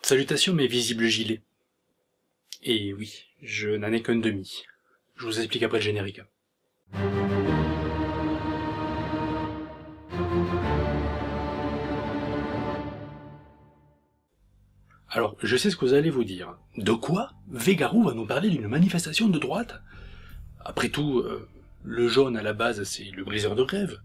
Salutations mes visibles gilets. Et oui, je n'en ai qu'un demi. Je vous explique après le générique. Alors, je sais ce que vous allez vous dire. De quoi Végarou va nous parler d'une manifestation de droite? Après tout, le jaune à la base c'est le briseur de rêves.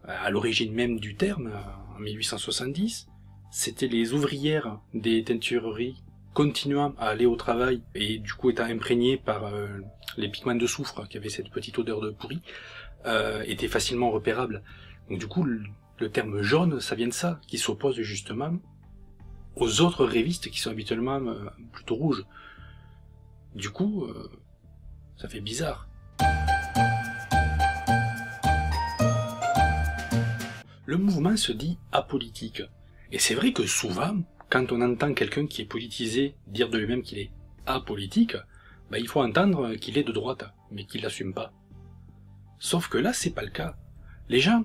À l'origine même du terme, en 1870, c'était les ouvrières des teintureries continuant à aller au travail et du coup étant imprégnées par les pigments de soufre qui avaient cette petite odeur de pourri, étaient facilement repérables. Donc du coup, le terme jaune, ça vient de ça, qui s'oppose justement aux autres rêvistes qui sont habituellement plutôt rouges. Du coup, ça fait bizarre. Le mouvement se dit apolitique. Et c'est vrai que souvent, quand on entend quelqu'un qui est politisé dire de lui-même qu'il est apolitique, ben il faut entendre qu'il est de droite, mais qu'il l'assume pas. Sauf que là, c'est pas le cas. Les gens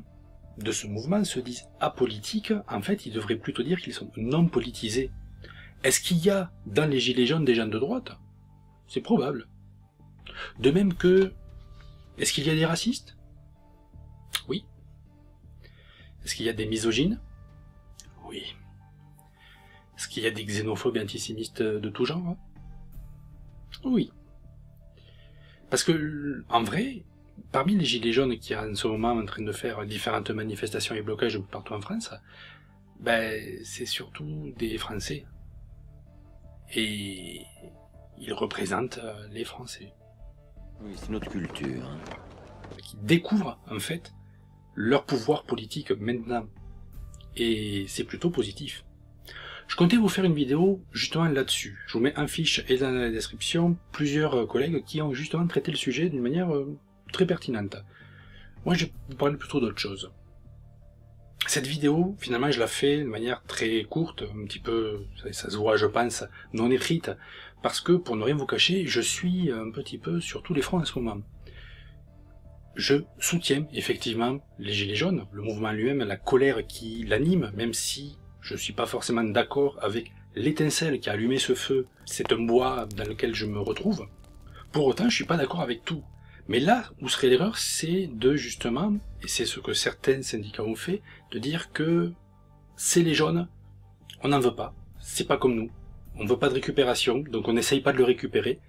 de ce mouvement se disent apolitiques, en fait, ils devraient plutôt dire qu'ils sont non politisés. Est-ce qu'il y a dans les gilets jaunes des gens de droite? C'est probable. De même que... Est-ce qu'il y a des racistes? Oui. Est-ce qu'il y a des misogynes? Oui. Est-ce qu'il y a des xénophobes et antisémites de tout genre? Oui. Parce que, en vrai, parmi les gilets jaunes qui sont en ce moment en train de faire différentes manifestations et blocages partout en France, ben, c'est surtout des Français. Et ils représentent les Français. Oui, c'est notre culture. Qui découvrent, en fait, leur pouvoir politique maintenant. Et c'est plutôt positif. Je comptais vous faire une vidéo justement là-dessus. Je vous mets en fiche et dans la description plusieurs collègues qui ont justement traité le sujet d'une manière très pertinente. Moi, je vais vous parler plutôt d'autre chose. Cette vidéo, finalement, je la fais de manière très courte, un petit peu, ça se voit, je pense, non écrite, parce que, pour ne rien vous cacher, je suis un petit peu sur tous les fronts en ce moment. Je soutiens effectivement les gilets jaunes, le mouvement lui-même, la colère qui l'anime, même si je suis pas forcément d'accord avec l'étincelle qui a allumé ce feu. C'est un bois dans lequel je me retrouve. Pour autant, je suis pas d'accord avec tout. Mais là où serait l'erreur, c'est de justement, et c'est ce que certains syndicats ont fait, de dire que c'est les jaunes, on n'en veut pas, c'est pas comme nous, on veut pas de récupération, donc on n'essaye pas de le récupérer.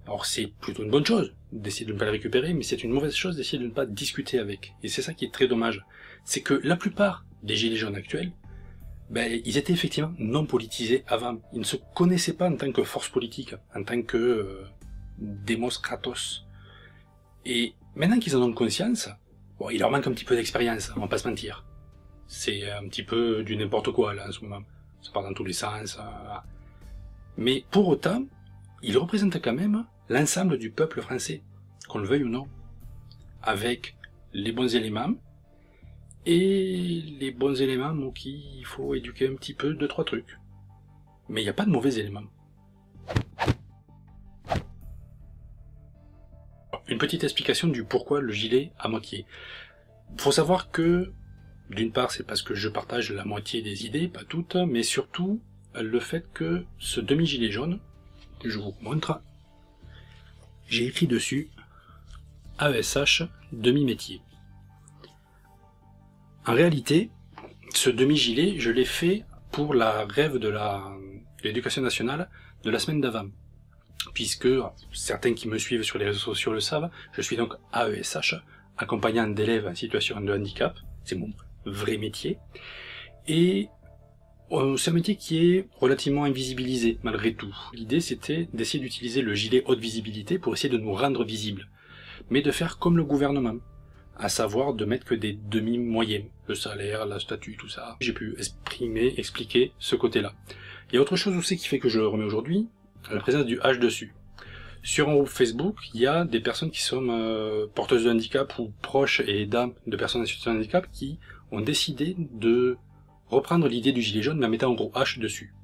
Alors c'est plutôt une bonne chose d'essayer de ne pas le récupérer, mais c'est une mauvaise chose d'essayer de ne pas discuter avec. Et c'est ça qui est très dommage. C'est que la plupart des gilets jaunes actuels, ben, ils étaient effectivement non politisés avant. Ils ne se connaissaient pas en tant que force politique, en tant que démos kratos. Et maintenant qu'ils en ont conscience, bon, il leur manque un petit peu d'expérience, on va pas se mentir. C'est un petit peu du n'importe quoi là en ce moment. Ça part dans tous les sens. Mais pour autant, ils représentent quand même l'ensemble du peuple français, qu'on le veuille ou non, avec les bons éléments, et les bons éléments pour qui il faut éduquer un petit peu, 2-3 trucs. Mais il n'y a pas de mauvais éléments. Une petite explication du pourquoi le gilet à moitié. Faut savoir que, d'une part, c'est parce que je partage la moitié des idées, pas toutes, mais surtout le fait que ce demi-gilet jaune, que je vous montre, j'ai écrit dessus AESH demi-métier. En réalité, ce demi-gilet, je l'ai fait pour la grève de l'éducation nationale de la semaine d'avant. Puisque, certains qui me suivent sur les réseaux sociaux le savent, je suis donc AESH, accompagnant d'élèves en situation de handicap, c'est mon vrai métier, et c'est un métier qui est relativement invisibilisé, malgré tout. L'idée c'était d'essayer d'utiliser le gilet haute visibilité pour essayer de nous rendre visibles, mais de faire comme le gouvernement, à savoir de mettre que des demi-moyens, le salaire, la statue, tout ça. J'ai pu expliquer ce côté-là. Il y a autre chose aussi qui fait que je le remets aujourd'hui, la présence du H dessus. Sur un groupe Facebook, il y a des personnes qui sont porteuses de handicap ou proches et aidants de personnes en situation de handicap qui ont décidé de reprendre l'idée du gilet jaune mais en mettant un gros H dessus.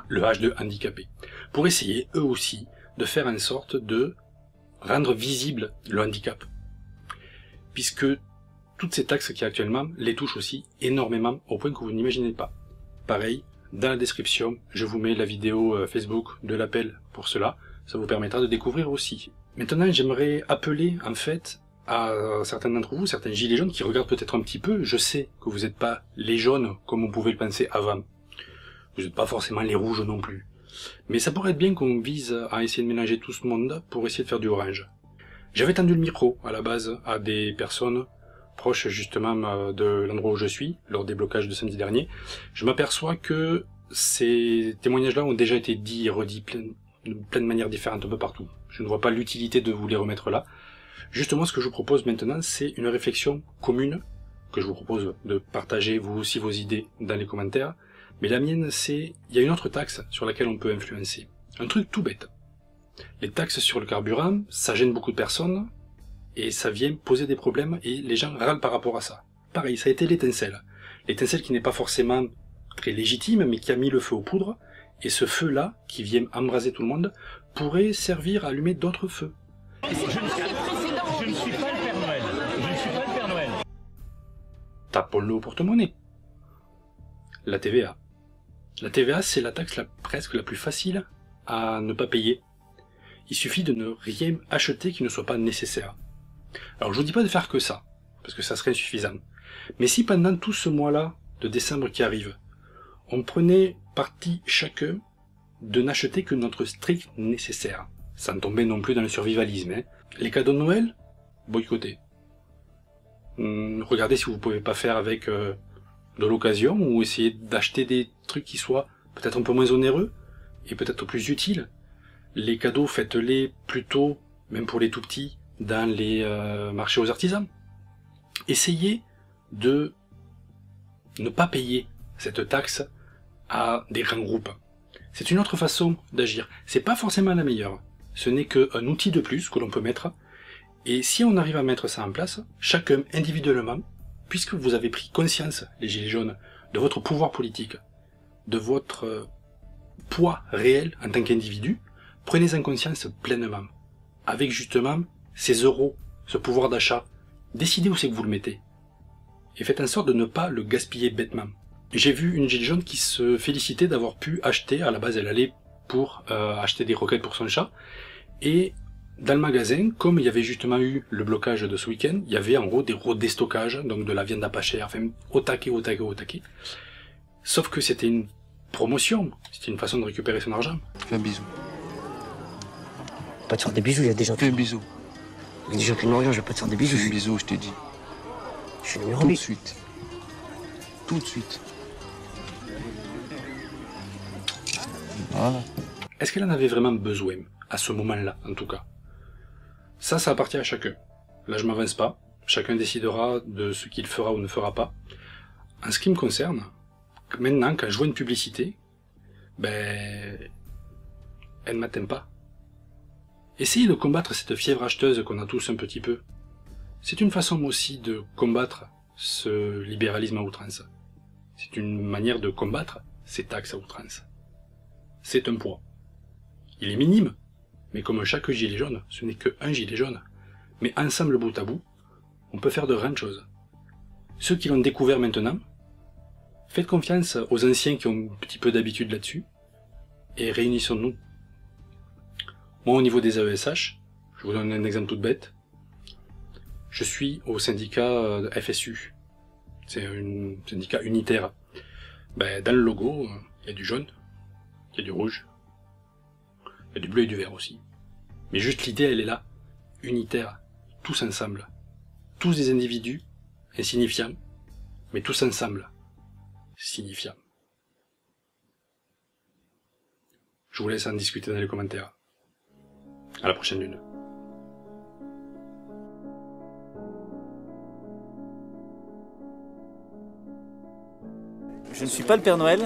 Le H de handicapé. Pour essayer, eux aussi, de faire en sorte de rendre visible le handicap. Puisque toutes ces taxes qu'il y a actuellement les touchent aussi énormément au point que vous n'imaginez pas. Pareil, Dans la description, je vous mets la vidéo Facebook de l'appel pour cela. Ça vous permettra de découvrir aussi. Maintenant, j'aimerais appeler, en fait, à certains d'entre vous, certains gilets jaunes qui regardent peut-être un petit peu. Je sais que vous n'êtes pas les jaunes comme on pouvait le penser avant. Vous n'êtes pas forcément les rouges non plus. Mais ça pourrait être bien qu'on vise à essayer de mélanger tout ce monde pour essayer de faire du orange. J'avais tendu le micro, à la base, à des personnes proches justement de l'endroit où je suis, lors des blocages de samedi dernier. Je m'aperçois que ces témoignages-là ont déjà été dits et redits de plein de manières différentes un peu partout. Je ne vois pas l'utilité de vous les remettre là. Justement, ce que je vous propose maintenant, c'est une réflexion commune, que je vous propose de partager vous aussi vos idées dans les commentaires. Mais la mienne, c'est, il y a une autre taxe sur laquelle on peut influencer. Un truc tout bête. Les taxes sur le carburant, ça gêne beaucoup de personnes, et ça vient poser des problèmes, et les gens râlent par rapport à ça. Pareil, ça a été l'étincelle. L'étincelle qui n'est pas forcément très légitime, mais qui a mis le feu aux poudres, et ce feu-là, qui vient embraser tout le monde, pourrait servir à allumer d'autres feux. Je ne suis pas le Père Noël. Je ne suis pas le Père Noël. Tapons-le au porte-monnaie. La TVA. La TVA, c'est la taxe presque la plus facile à ne pas payer. Il suffit de ne rien acheter qui ne soit pas nécessaire. Alors je vous dis pas de faire que ça, parce que ça serait insuffisant. Mais si pendant tout ce mois-là de décembre qui arrive, on prenait parti chacun de n'acheter que notre strict nécessaire, sans tomber non plus dans le survivalisme, hein. Les cadeaux de Noël, boycottez. Regardez si vous pouvez pas faire avec de l'occasion, ou essayer d'acheter des trucs qui soient peut-être un peu moins onéreux, et peut-être plus utiles. Les cadeaux, faites-les plutôt, même pour les tout petits, dans les marchés aux artisans. Essayez de ne pas payer cette taxe à des grands groupes. C'est une autre façon d'agir. C'est pas forcément la meilleure. Ce n'est qu'un outil de plus que l'on peut mettre. Et si on arrive à mettre ça en place, chacun individuellement, puisque vous avez pris conscience, les gilets jaunes, de votre pouvoir politique, de votre poids réel en tant qu'individu, prenez-en conscience pleinement. Avec justement ces euros, ce pouvoir d'achat, décidez où c'est que vous le mettez. Et faites en sorte de ne pas le gaspiller bêtement. J'ai vu une gilet jaune qui se félicitait d'avoir pu acheter, à la base elle allait pour acheter des croquettes pour son chat, et dans le magasin, comme il y avait justement eu le blocage de ce week-end, il y avait en gros des gros déstockages, donc de la viande à pas cher, enfin au taquet. Sauf que c'était une promotion, c'était une façon de récupérer son argent. Fais un bisou. Pas te faire des bisous, il y a des gens Fais qui... un bisou. Il y a des gens qui n'ont rien, je vais pas te faire des bisous. Fais un bisou, je t'ai dit. Je suis numéro Tout de 8. suite. Tout de suite. Voilà. Est-ce qu'elle en avait vraiment besoin, à ce moment-là, en tout cas? Ça appartient à chacun. Là, je m'avance pas. Chacun décidera de ce qu'il fera ou ne fera pas. En ce qui me concerne, maintenant, quand je vois une publicité, ben, elle ne m'atteint pas. Essayez de combattre cette fièvre acheteuse qu'on a tous un petit peu. C'est une façon aussi de combattre ce libéralisme à outrance. C'est une manière de combattre ces taxes à outrance. C'est un poids. Il est minime, mais comme chaque gilet jaune, ce n'est qu'un gilet jaune. Mais ensemble, bout à bout, on peut faire de grandes choses. Ceux qui l'ont découvert maintenant, faites confiance aux anciens qui ont un petit peu d'habitude là-dessus, et réunissons-nous. Moi, au niveau des AESH, je vous donne un exemple tout bête. Je suis au syndicat FSU. C'est un syndicat unitaire. Ben, dans le logo, il y a du jaune, il y a du rouge, il y a du bleu et du vert aussi. Mais juste l'idée, elle est là. Unitaire. Tous ensemble. Tous des individus insignifiants, mais tous ensemble. Signifiants. Je vous laisse en discuter dans les commentaires. À la prochaine lune. Je ne suis pas le Père Noël,